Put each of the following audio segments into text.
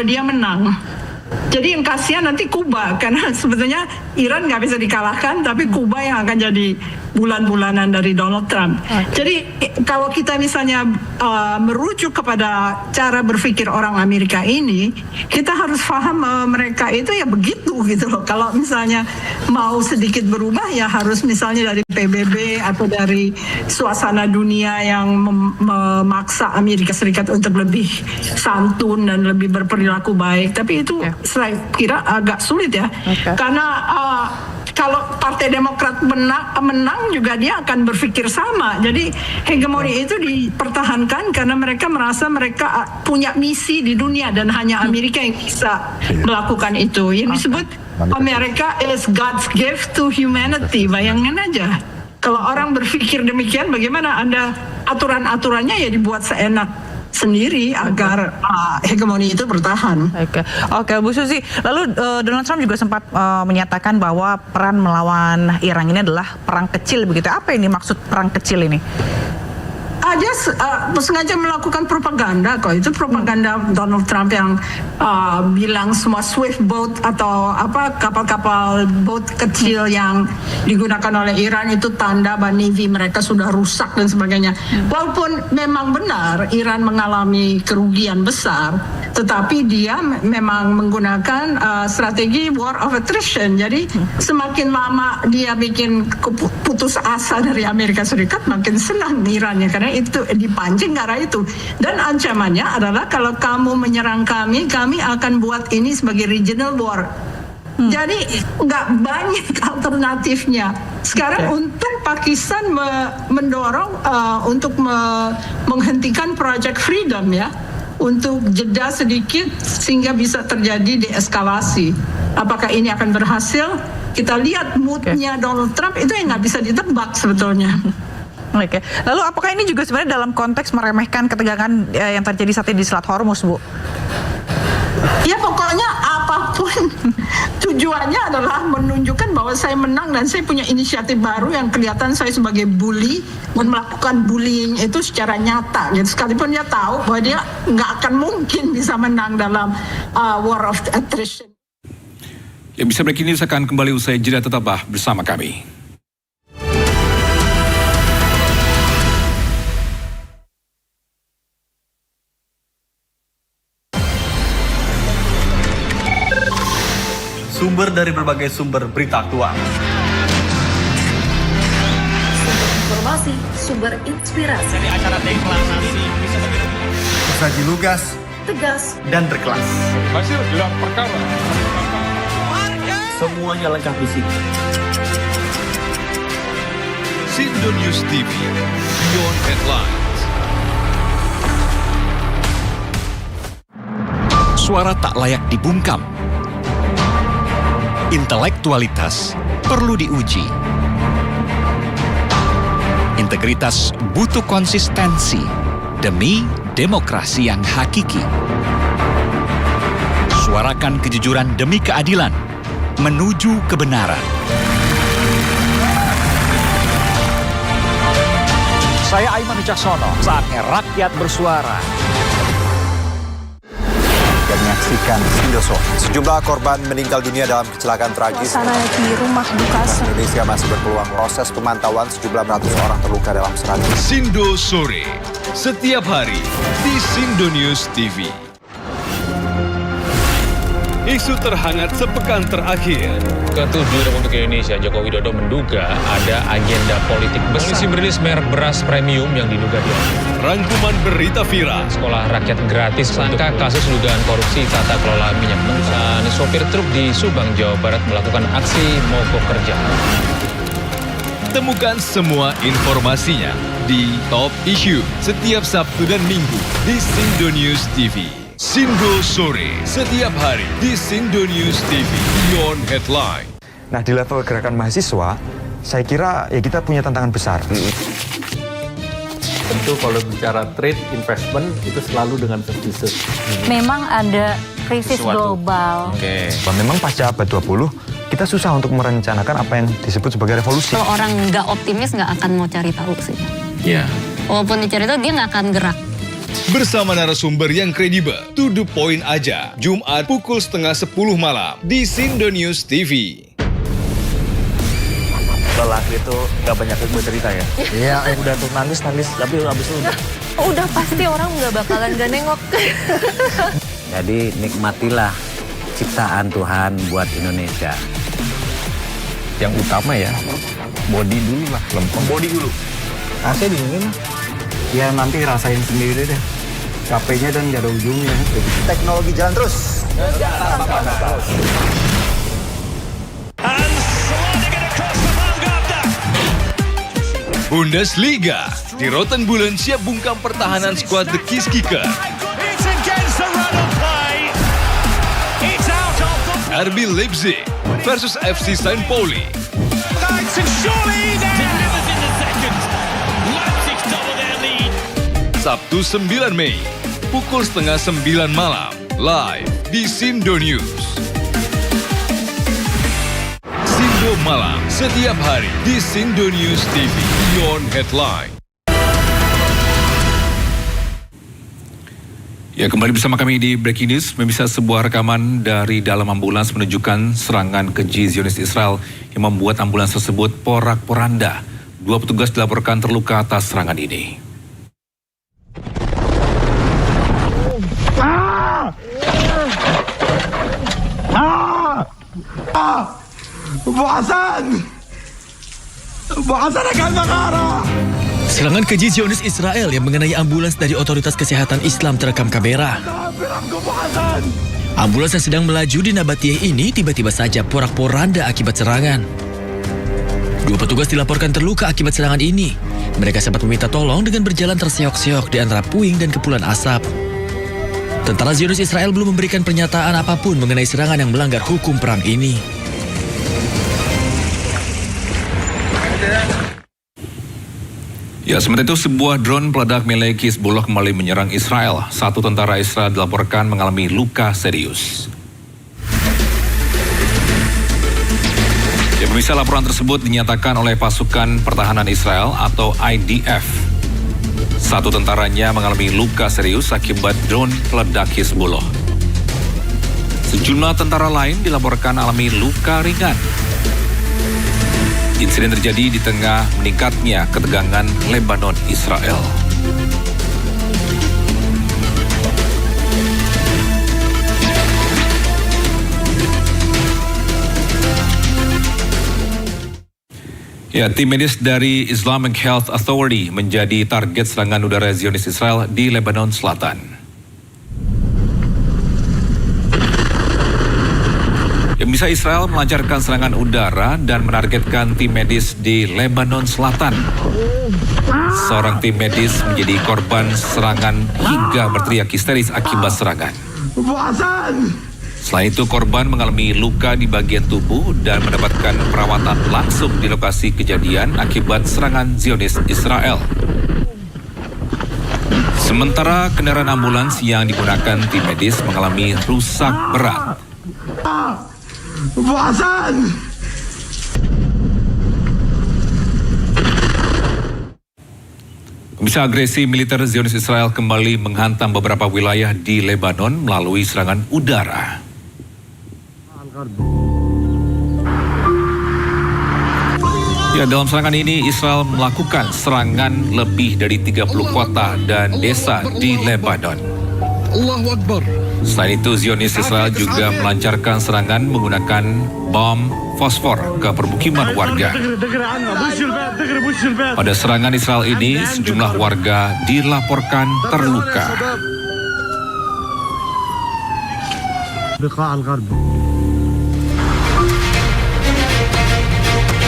bahwa dia menang. Jadi yang kasihan nanti Kuba, karena sebetulnya Iran nggak bisa dikalahkan, tapi Kuba yang akan jadi bulan-bulanan dari Donald Trump. Jadi kalau kita misalnya merujuk kepada cara berpikir orang Amerika ini, kita harus paham mereka itu ya begitu gitu loh. Kalau misalnya mau sedikit berubah ya harus misalnya dari PBB atau dari suasana dunia yang memaksa Amerika Serikat untuk lebih santun dan lebih berperilaku baik. Tapi itu saya kira agak sulit ya, karena kalau Partai Demokrat menang juga dia akan berpikir sama. Jadi hegemoni itu dipertahankan karena mereka merasa mereka punya misi di dunia dan hanya Amerika yang bisa melakukan itu. Yang disebut America is God's gift to humanity. Bayangin aja. Kalau orang berpikir demikian, bagaimana ada aturan-aturannya ya dibuat seenak sendiri agar hegemoni itu bertahan. Oke, Bu Susi. Lalu Donald Trump juga sempat menyatakan bahwa peran melawan Iran ini adalah perang kecil begitu. Apa ini maksud perang kecil ini? Dia sengaja melakukan propaganda kok. Itu propaganda Donald Trump yang bilang semua swift boat atau kapal-kapal boat kecil yang digunakan oleh Iran itu tanda bahwa Navy mereka sudah rusak dan sebagainya. Walaupun memang benar Iran mengalami kerugian besar, tetapi dia memang menggunakan strategi war of attrition. Jadi semakin lama dia bikin putus asa dari Amerika Serikat, makin senang Iran ya, karena itu dipancing ke arah itu. Dan ancamannya adalah kalau kamu menyerang kami akan buat ini sebagai regional war. Jadi nggak banyak alternatifnya. Sekarang untung Pakistan mendorong untuk menghentikan Project Freedom ya, untuk jeda sedikit sehingga bisa terjadi deeskalasi. Apakah ini akan berhasil? Kita lihat moodnya Donald Trump itu yang nggak bisa ditebak sebetulnya. Oke. Lalu apakah ini juga sebenarnya dalam konteks meremehkan ketegangan yang terjadi saat ini di Selat Hormuz, Bu? Ya pokoknya apapun tujuannya adalah menunjukkan bahwa saya menang dan saya punya inisiatif baru yang kelihatan saya sebagai bully dan melakukan bullying itu secara nyata. Gitu. Sekalipun dia tahu bahwa dia nggak akan mungkin bisa menang dalam war of attrition. Yang bisa breaking news akan kembali usai jeda, tetaplah bersama kami. Sumber dari berbagai sumber berita aktual. Sumber informasi, sumber inspirasi. Dari acara deklarasi tersaji lugas, tegas, dan berkelas. Hasil gelar perkara. Semuanya lengkap di sini. Sindo News TV, Beyond Headlines. Suara tak layak dibungkam. Intelektualitas perlu diuji. Integritas butuh konsistensi demi demokrasi yang hakiki. Suarakan kejujuran demi keadilan menuju kebenaran. Saya Aiman Wicaksono, saatnya rakyat bersuara. Menyaksikan Sindo Sore. Sejumlah korban meninggal dunia dalam kecelakaan tragis. Suasana di rumah duka. Indonesia masih berpeluang proses pemantauan sejumlah ratus orang terluka dalam serangan. Sindo Sore, setiap hari di Sindo News TV. Isu terhangat sepekan terakhir. Ketujuh Republik Indonesia, Joko Widodo menduga ada agenda politik besar. Polisi merilis merek beras premium yang diduga dia. Rangkuman berita viral. Sekolah rakyat gratis untuk kasus dugaan korupsi tata kelola minyak mentah. Sopir truk di Subang, Jawa Barat melakukan aksi mogok kerja. Temukan semua informasinya di Top Issue setiap Sabtu dan Minggu di Sindo News TV. Sindo Sore, setiap hari di Sindo News TV, Beyond Headline. Nah, di level gerakan mahasiswa, saya kira ya kita punya tantangan besar. Tentu kalau bicara trade investment itu selalu dengan suspicious. Memang ada krisis global. Memang pasca abad 20, kita susah untuk merencanakan apa yang disebut sebagai revolusi. Kalau orang nggak optimis nggak akan mau cari tahu sih. Iya. Walaupun dicari tahu dia nggak akan gerak. bersama narasumber yang kredibel. To the point aja. Jumat pukul 9:30 malam di Sindo News TV. Lelaki itu gak banyak bercerita ya? Iya, udah tuh nangis, tapi habis itu Udah pasti orang nggak bakalan gak nengok. Jadi nikmatilah ciptaan Tuhan buat Indonesia. yang utama ya body dulu lah, lempeng. Body dulu. AC dingin. Ya nanti rasain sendiri deh. Capeknya dan gak ada ujungnya. Teknologi jalan terus. Bundesliga, di Rottenbulen siap bungkam pertahanan skuad The Kiss-Kicker. RB Leipzig versus FC St. Pauli. Sabtu 9 Mei, pukul 8:30 malam, live di Sindo News. Sindo Malam, setiap hari di Sindo News TV, Beyond Headline. Ya, kembali bersama kami di Breaking News. Pemirsa, sebuah rekaman dari dalam ambulans menunjukkan serangan keji Zionis Israel yang membuat ambulans tersebut porak-poranda. 2 petugas dilaporkan terluka atas serangan ini. Bahasan akan mengarah. Serangan keji Zionis Israel yang mengenai ambulans dari Otoritas Kesehatan Islam terekam kamera. Ambulans yang sedang melaju di Nabatiyeh ini tiba-tiba saja porak-poranda akibat serangan. 2 petugas dilaporkan terluka akibat serangan ini. Mereka sempat meminta tolong dengan berjalan terseok-seok di antara puing dan kepulan asap. Tentara Zionis Israel belum memberikan pernyataan apapun mengenai serangan yang melanggar hukum perang ini. Ya, sementara itu sebuah drone peledak milik Hizbullah kembali menyerang Israel. 1 tentara Israel dilaporkan mengalami luka serius. Ya, pemirsa, laporan tersebut dinyatakan oleh pasukan pertahanan Israel atau IDF. 1 tentaranya mengalami luka serius akibat drone peledak Hizbullah. Sejumlah tentara lain dilaporkan alami luka ringan. Insiden terjadi di tengah meningkatnya ketegangan Lebanon Israel. Ya, tim medis dari Islamic Health Authority menjadi target serangan udara Zionis Israel di Lebanon Selatan. Bisa Israel melancarkan serangan udara dan menargetkan tim medis di Lebanon Selatan. Seorang tim medis menjadi korban serangan hingga berteriak histeris akibat serangan. Selain itu, korban mengalami luka di bagian tubuh dan mendapatkan perawatan langsung di lokasi kejadian akibat serangan Zionis Israel. Sementara kendaraan ambulans yang digunakan tim medis mengalami rusak berat. Bisa agresi militer Zionis Israel kembali menghantam beberapa wilayah di Lebanon melalui serangan udara. Ya, dalam serangan ini Israel melakukan serangan lebih dari 30 kota dan desa di Lebanon. Allahu Akbar. Selain itu, Zionis Israel juga melancarkan serangan menggunakan bom fosfor ke permukiman warga. Pada serangan Israel ini, sejumlah warga dilaporkan terluka.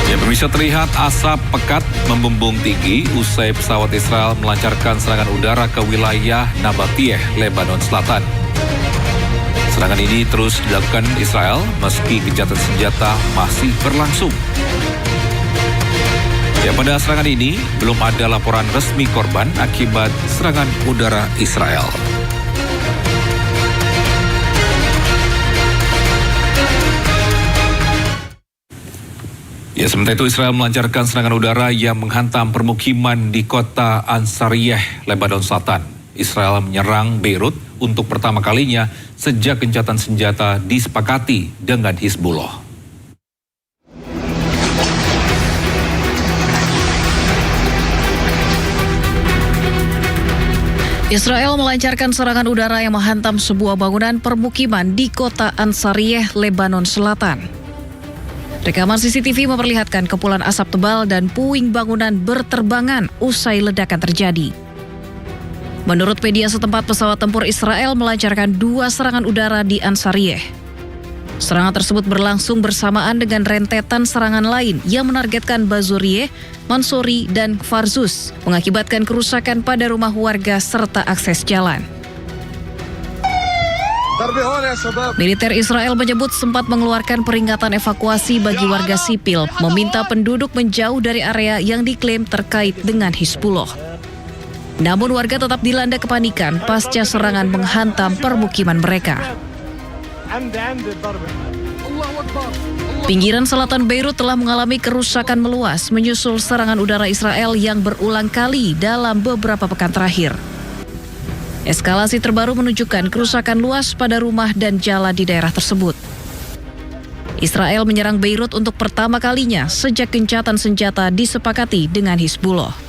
Ya, pemirsa, terlihat asap pekat membumbung tinggi usai pesawat Israel melancarkan serangan udara ke wilayah Nabatiyeh, Lebanon Selatan. Serangan ini terus dilakukan Israel meski gencatan senjata masih berlangsung. Ya, pada serangan ini belum ada laporan resmi korban akibat serangan udara Israel. Ya, sementara itu Israel melancarkan serangan udara yang menghantam permukiman di kota Ansariyeh, Lebanon Selatan. Israel menyerang Beirut untuk pertama kalinya sejak gencatan senjata disepakati dengan Hizbullah. Israel melancarkan serangan udara yang menghantam sebuah bangunan permukiman di kota Ansariyeh, Lebanon Selatan. Rekaman CCTV memperlihatkan kepulan asap tebal dan puing bangunan berterbangan usai ledakan terjadi. Menurut media setempat, pesawat tempur Israel melancarkan 2 serangan udara di Ansariyeh. Serangan tersebut berlangsung bersamaan dengan rentetan serangan lain yang menargetkan Bazuriyeh, Mansuri, dan Kfarzus, mengakibatkan kerusakan pada rumah warga serta akses jalan. Militer Israel menyebut sempat mengeluarkan peringatan evakuasi bagi warga sipil, meminta penduduk menjauh dari area yang diklaim terkait dengan Hizbullah. Namun warga tetap dilanda kepanikan pasca serangan menghantam permukiman mereka. Pinggiran selatan Beirut telah mengalami kerusakan meluas menyusul serangan udara Israel yang berulang kali dalam beberapa pekan terakhir. Eskalasi terbaru menunjukkan kerusakan luas pada rumah dan jalan di daerah tersebut. Israel menyerang Beirut untuk pertama kalinya sejak gencatan senjata disepakati dengan Hizbullah.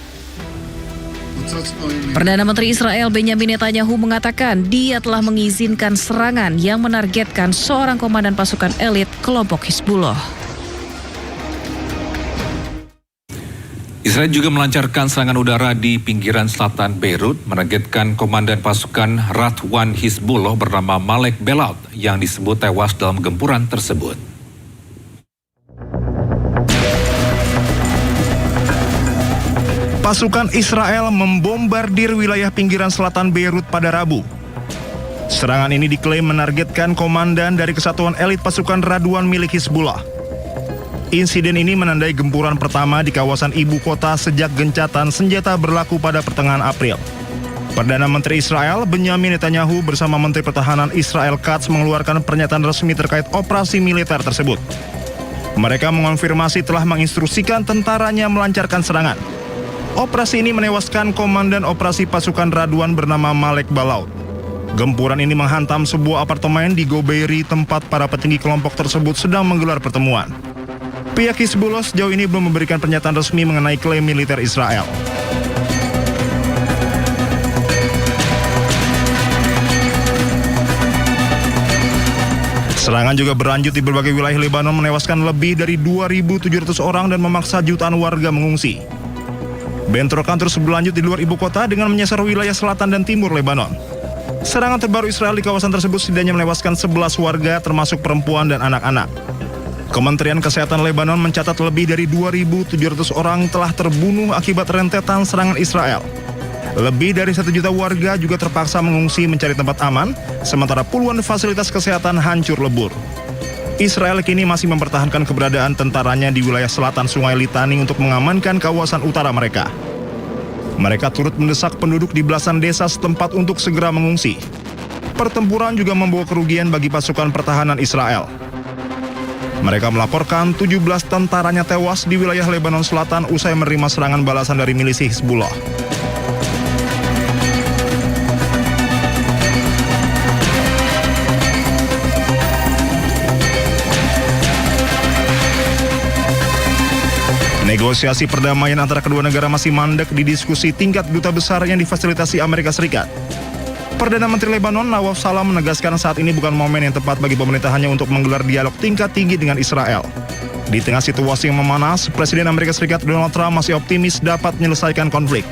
Perdana Menteri Israel Benjamin Netanyahu mengatakan dia telah mengizinkan serangan yang menargetkan seorang komandan pasukan elit kelompok Hizbullah. Israel juga melancarkan serangan udara di pinggiran selatan Beirut, menargetkan komandan pasukan Radwan Hizbullah bernama Malek Belaut yang disebut tewas dalam gempuran tersebut. Pasukan Israel membombardir wilayah pinggiran selatan Beirut pada Rabu. Serangan ini diklaim menargetkan komandan dari kesatuan elit pasukan Radwan milik Hizbullah. Insiden ini menandai gempuran pertama di kawasan ibu kota sejak gencatan senjata berlaku pada pertengahan April. Perdana Menteri Israel Benjamin Netanyahu bersama Menteri Pertahanan Israel Katz mengeluarkan pernyataan resmi terkait operasi militer tersebut. Mereka mengonfirmasi telah menginstruksikan tentaranya melancarkan serangan. Operasi ini menewaskan komandan operasi pasukan Radwan bernama Malek Belaut. Gempuran ini menghantam sebuah apartemen di Gobeiri, tempat para petinggi kelompok tersebut sedang menggelar pertemuan. Pihak Hizbullah sejauh ini belum memberikan pernyataan resmi mengenai klaim militer Israel. Serangan juga berlanjut di berbagai wilayah Lebanon, menewaskan lebih dari 2.700 orang dan memaksa jutaan warga mengungsi. Bentrokan terus berlanjut di luar ibu kota dengan menyasar wilayah selatan dan timur Lebanon. Serangan terbaru Israel di kawasan tersebut setidaknya menewaskan 11 warga termasuk perempuan dan anak-anak. Kementerian Kesehatan Lebanon mencatat lebih dari 2.700 orang telah terbunuh akibat rentetan serangan Israel. Lebih dari 1 juta warga juga terpaksa mengungsi mencari tempat aman, sementara puluhan fasilitas kesehatan hancur lebur. Israel kini masih mempertahankan keberadaan tentaranya di wilayah selatan Sungai Litani untuk mengamankan kawasan utara mereka. Mereka turut mendesak penduduk di belasan desa setempat untuk segera mengungsi. Pertempuran juga membawa kerugian bagi pasukan pertahanan Israel. Mereka melaporkan 17 tentaranya tewas di wilayah Lebanon Selatan usai menerima serangan balasan dari milisi Hizbullah. Negosiasi perdamaian antara kedua negara masih mandek di diskusi tingkat duta besar yang difasilitasi Amerika Serikat. Perdana Menteri Lebanon Nawaf Salam menegaskan saat ini bukan momen yang tepat bagi pemerintahannya untuk menggelar dialog tingkat tinggi dengan Israel. Di tengah situasi yang memanas, Presiden Amerika Serikat Donald Trump masih optimis dapat menyelesaikan konflik.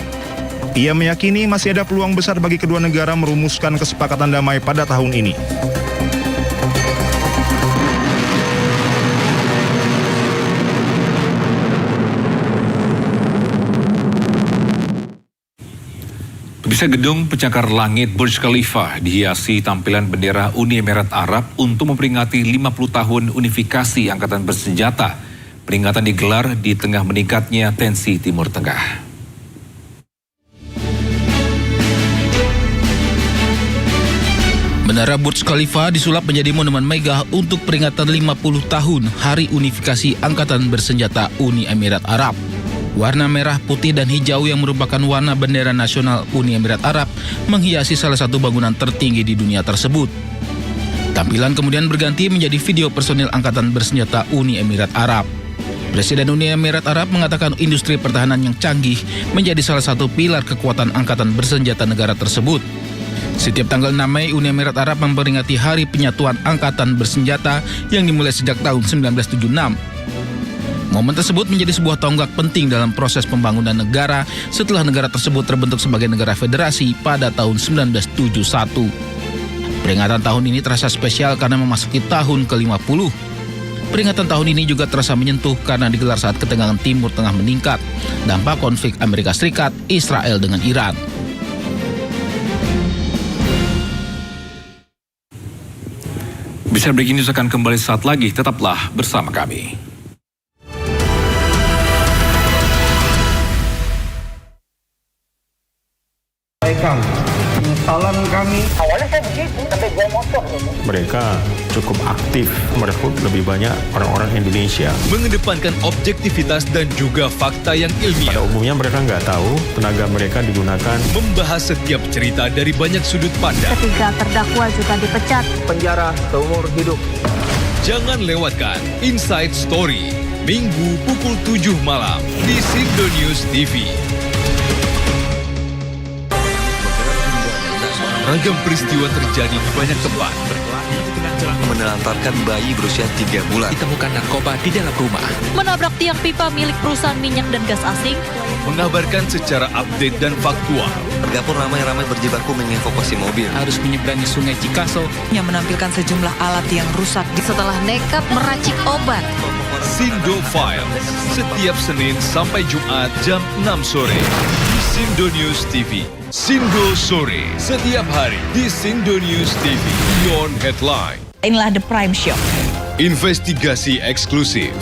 Ia meyakini masih ada peluang besar bagi kedua negara merumuskan kesepakatan damai pada tahun ini. Pemirsa, gedung pencakar langit Burj Khalifa dihiasi tampilan bendera Uni Emirat Arab untuk memperingati 50 tahun unifikasi angkatan bersenjata. Peringatan digelar di tengah meningkatnya tensi Timur Tengah. Menara Burj Khalifa disulap menjadi monumen megah untuk peringatan 50 tahun Hari Unifikasi Angkatan Bersenjata Uni Emirat Arab. Warna merah, putih, dan hijau yang merupakan warna bendera nasional Uni Emirat Arab menghiasi salah satu bangunan tertinggi di dunia tersebut. Tampilan kemudian berganti menjadi video personil Angkatan Bersenjata Uni Emirat Arab. Presiden Uni Emirat Arab mengatakan industri pertahanan yang canggih menjadi salah satu pilar kekuatan Angkatan Bersenjata negara tersebut. Setiap tanggal 6 Mei, Uni Emirat Arab memperingati Hari Penyatuan Angkatan Bersenjata yang dimulai sejak tahun 1976. Momen tersebut menjadi sebuah tonggak penting dalam proses pembangunan negara setelah negara tersebut terbentuk sebagai negara federasi pada tahun 1971. Peringatan tahun ini terasa spesial karena memasuki tahun ke-50. Peringatan tahun ini juga terasa menyentuh karena digelar saat ketegangan Timur Tengah meningkat, dampak konflik Amerika Serikat, Israel dengan Iran. Bisa Breaking News akan kembali saat lagi, tetaplah bersama kami. Penyesalan kami. Awalnya saya begitu, sampai jual motor. Mereka cukup aktif merekrut lebih banyak orang-orang Indonesia. Mengedepankan objektivitas dan juga fakta yang ilmiah. Pada umumnya mereka nggak tahu tenaga mereka digunakan. Membahas setiap cerita dari banyak sudut pandang. Ketiga terdakwa juga dipecat. Penjara seumur hidup. Jangan lewatkan Inside Story, Minggu pukul 7 malam di Sindo News TV. Ragam peristiwa terjadi di banyak tempat. Menelantarkan bayi berusia 3 bulan. Ditemukan narkoba di dalam rumah. Menabrak tiang pipa milik perusahaan minyak dan gas asing. Mengabarkan secara update dan faktual. Warga pun ramai-ramai berjibaku mengevakuasi mobil. Harus menyeberangi sungai Cikaso. Yang menampilkan sejumlah alat yang rusak. Setelah nekat meracik obat. Sindo Files, setiap Senin sampai Jumat jam 6 sore di Sindo News TV. Sindo Sore, setiap hari di Sindo News TV. Beyond Headline. Inilah The Prime Show. Investigasi eksklusif.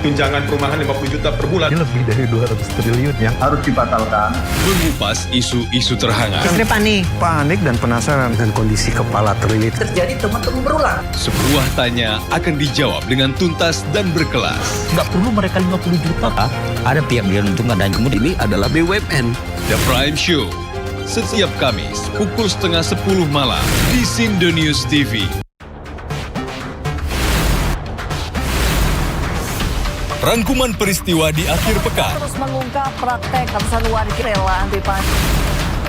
Tunjangan perumahan 50 juta per bulan. Ini lebih dari 200 triliun yang harus dibatalkan. Mengupas isu-isu terhangat. Istri Panik dan penasaran dengan kondisi kepala terlilit. Terjadi teman-teman berulang. Sebuah tanya akan dijawab dengan tuntas dan berkelas. Nggak perlu mereka 50 juta. Ada pihak yang diuntungkan dan kemudian Ini adalah BUMN. The Prime Show, setiap Kamis pukul 9:30 malam di Sindo News TV. Rangkuman peristiwa di akhir pekan. Terus mengungkap praktek ratusan warga rela anti pajak.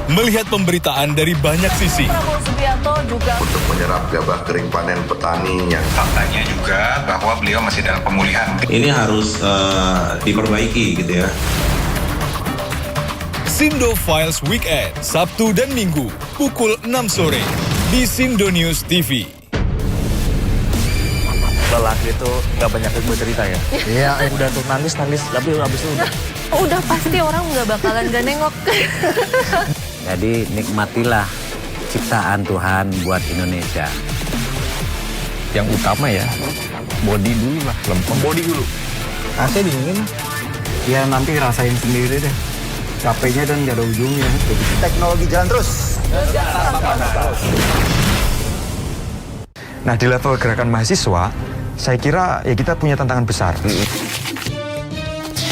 Melihat pemberitaan dari banyak sisi. Prabowo Subianto juga untuk menyerap gabah kering panen petani yang faktanya juga bahwa beliau masih dalam pemulihan. Ini harus diperbaiki gitu ya. Sindo Files Weekend, Sabtu dan Minggu, pukul 6 sore di Sindo News TV. Lelaki itu nggak banyak yang bercerita ya. Iya, udah tuh nangis, tapi habis itu Udah pasti orang nggak bakalan gak nengok. Jadi nikmatilah ciptaan Tuhan buat Indonesia. yang utama ya body dulu lah, lempeng body dulu. AC dingin, ya nanti rasain sendiri deh. Capeknya dan gak ada ujungnya. Teknologi jalan terus. Nah, di level gerakan mahasiswa, saya kira ya kita punya tantangan besar.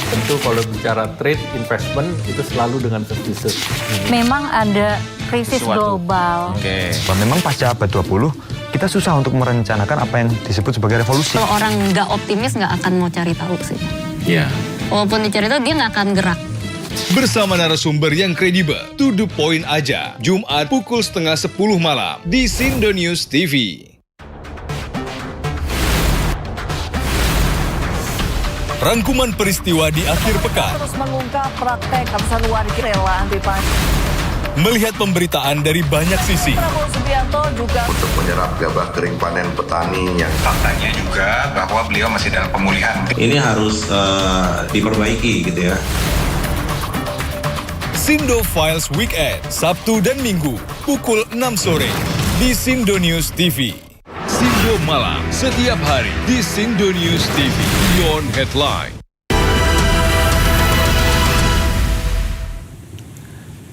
Tentu kalau bicara trade investment itu selalu dengan suspicious. Memang ada krisis global. Memang pasca abad 20, kita susah untuk merencanakan apa yang disebut sebagai revolusi. Kalau orang nggak optimis nggak akan mau cari tahu sih. Ya. Walaupun dicari tahu dia nggak akan gerak. Bersama narasumber yang kredibel, to the point aja. Jumat pukul 9:30 malam di Sindo News TV. Rangkuman peristiwa di akhir pekan. Terus mengungkap praktek ratusan warga rela anti pajak. Melihat pemberitaan dari banyak sisi. Prabowo Subianto juga Untuk menyerap gabah kering panen petani yang faktanya juga bahwa beliau masih dalam pemulihan. Ini harus diperbaiki gitu ya. Sindo Files Weekend, Sabtu dan Minggu, pukul 6 sore di Sindo News TV. Sindo Malam, setiap hari di Sindo News TV. Beyond Headline.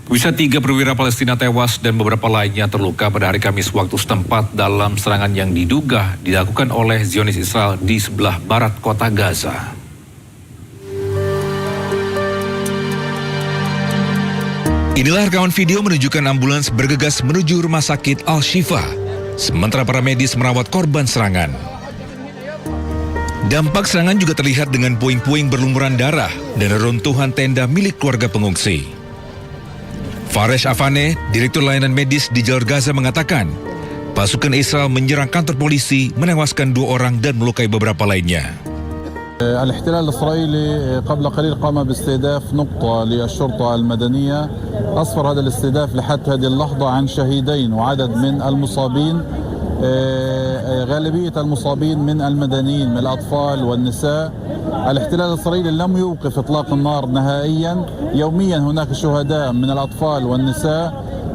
Bisa 3 perwira Palestina tewas dan beberapa lainnya terluka pada hari Kamis waktu setempat dalam serangan yang diduga dilakukan oleh Zionis Israel di sebelah barat kota Gaza. Inilah rekaman video menunjukkan ambulans bergegas menuju rumah sakit Al-Shifa, sementara para medis merawat korban serangan. Dampak serangan juga terlihat dengan puing-puing berlumuran darah dan reruntuhan tenda milik keluarga pengungsi. Faresh Afane, Direktur Layanan Medis di Jalur Gaza mengatakan, pasukan Israel menyerang kantor polisi, menewaskan 2 orang dan melukai beberapa lainnya. الاحتلال الإسرائيلي قبل قليل قام باستهداف نقطة للشرطة المدنية أسفر هذا الاستهداف لحد هذه اللحظة عن شهيدين وعدد من المصابين غالبية المصابين من المدنيين من الأطفال والنساء. الاحتلال الإسرائيلي لم يوقف إطلاق النار نهائيا، يوميا هناك شهداء من الأطفال والنساء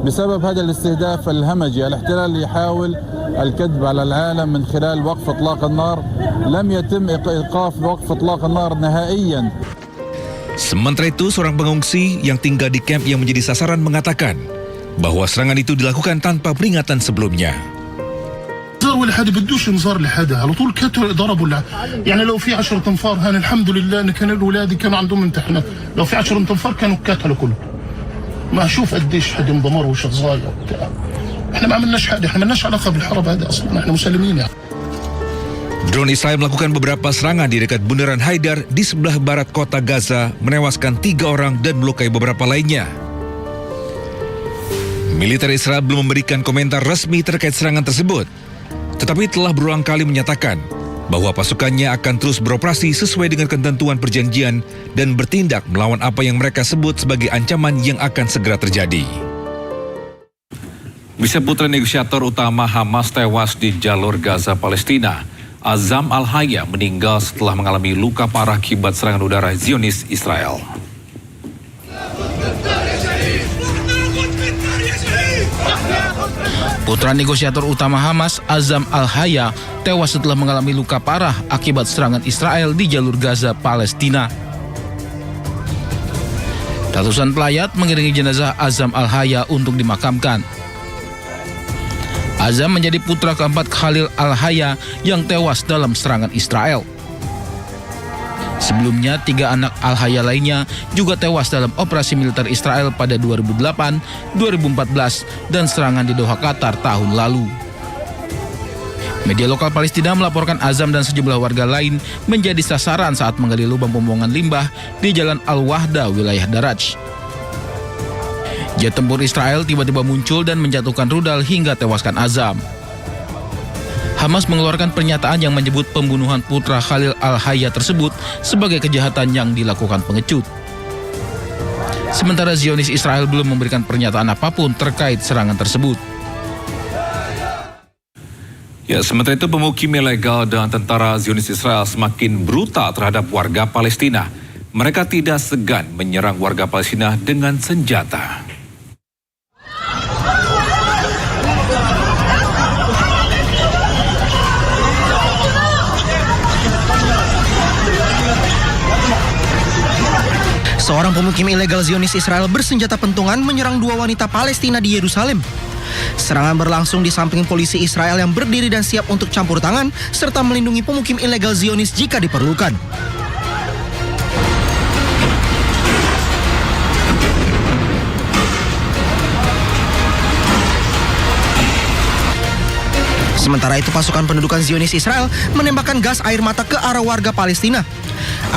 بسبب هذا الاستهداف الهمجي. الاحتلال يحاول الكذب على العالم من خلال وقف إطلاق النار، لم يتم إيقاف وقف إطلاق النار نهائيا. Sementara itu, seorang pengungsi yang tinggal di kamp yang menjadi sasaran mengatakan bahwa serangan itu dilakukan tanpa peringatan sebelumnya. ولا حدا بدوش انذار لحدا، على طول كتروا ضربوا يعني لو في 10 انفار هان الحمد لله ان كان الاولاد كانوا عندهم امتحانات، لو في 10 انفار كانوا قتلوا كلهم. ما اشوف قديش حدا انضمر وش صغير وبتاع. احنا ما عملناش حاجه، احنا ما لناش علاقه بالحرب هذا اصلا، احنا مسلمين يعني. Drone Israel melakukan beberapa serangan di dekat Bundaran Haidar di sebelah barat kota Gaza, menewaskan 3 orang dan melukai beberapa lainnya. Militer Israel belum memberikan komentar resmi terkait serangan tersebut, tetapi telah berulang kali menyatakan bahwa pasukannya akan terus beroperasi sesuai dengan ketentuan perjanjian dan bertindak melawan apa yang mereka sebut sebagai ancaman yang akan segera terjadi. Bisa putra negosiator utama Hamas tewas di jalur Gaza, Palestina. Azam Al-Haya meninggal setelah mengalami luka parah akibat serangan udara Zionis Israel. Putra negosiator utama Hamas, Azam Al-Haya, tewas setelah mengalami luka parah akibat serangan Israel di jalur Gaza, Palestina. Ratusan pelayat mengiringi jenazah Azam Al-Haya untuk dimakamkan. Azam menjadi putra keempat Khalil Al-Haya yang tewas dalam serangan Israel. Sebelumnya, 3 anak Al-Haya lainnya juga tewas dalam operasi militer Israel pada 2008, 2014, dan serangan di Doha, Qatar tahun lalu. Media lokal Palestina melaporkan Azam dan sejumlah warga lain menjadi sasaran saat menggali lubang pembuangan limbah di Jalan Al-Wahda, wilayah Daraj. Jet tempur Israel tiba-tiba muncul dan menjatuhkan rudal hingga tewaskan Azam. Hamas mengeluarkan pernyataan yang menyebut pembunuhan putra Khalil Al-Haya tersebut sebagai kejahatan yang dilakukan pengecut. Sementara Zionis Israel belum memberikan pernyataan apapun terkait serangan tersebut. Ya, sementara itu pemukim ilegal dan tentara Zionis Israel semakin brutal terhadap warga Palestina. Mereka tidak segan menyerang warga Palestina dengan senjata. Seorang pemukim ilegal Zionis Israel bersenjata pentungan menyerang 2 wanita Palestina di Yerusalem. Serangan berlangsung di samping polisi Israel yang berdiri dan siap untuk campur tangan serta melindungi pemukim ilegal Zionis jika diperlukan. Sementara itu, pasukan pendudukan Zionis Israel menembakkan gas air mata ke arah warga Palestina.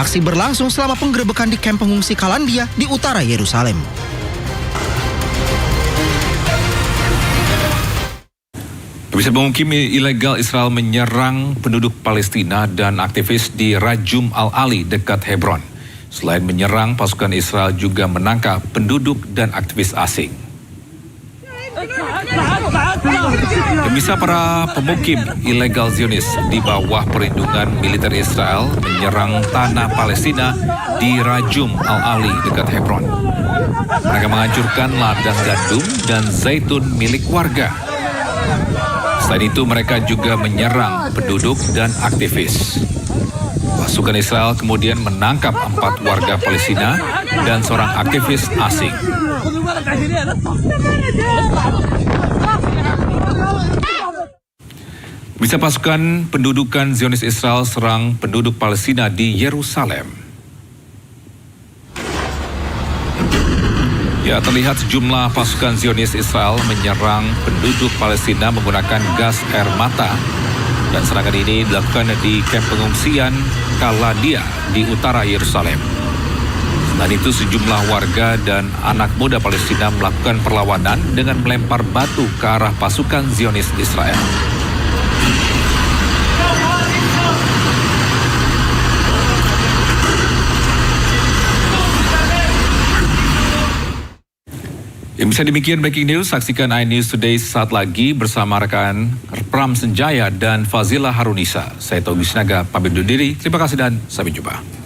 Aksi berlangsung selama penggerebekan di kamp pengungsi Kalandia di utara Yerusalem. Bisa pemukim ilegal Israel menyerang penduduk Palestina dan aktivis di Rajum Al-Ali dekat Hebron. Selain menyerang, pasukan Israel juga menangkap penduduk dan aktivis asing. Bisa para pemukim ilegal Zionis di bawah perlindungan militer Israel menyerang tanah Palestina di Rajum Al-Ali dekat Hebron. Mereka menghancurkan ladang gandum dan zaitun milik warga. Selain itu, mereka juga menyerang penduduk dan aktivis. Pasukan Israel kemudian menangkap 4 warga Palestina dan seorang aktivis asing. Bisa pasukan pendudukan Zionis Israel serang penduduk Palestina di Yerusalem. Ya, terlihat sejumlah pasukan Zionis Israel menyerang penduduk Palestina menggunakan gas air mata. Dan serangan ini dilakukan di kamp pengungsian Kaladia di utara Yerusalem. Selain itu, sejumlah warga dan anak muda Palestina melakukan perlawanan dengan melempar batu ke arah pasukan Zionis Israel. Yang bisa demikian breaking news, saksikan iNews Today saat lagi bersama rekan Pram Senjaya dan Fazila Harunisa. Saya Tobi Sinaga, pamit undur diri. Terima kasih dan sampai jumpa.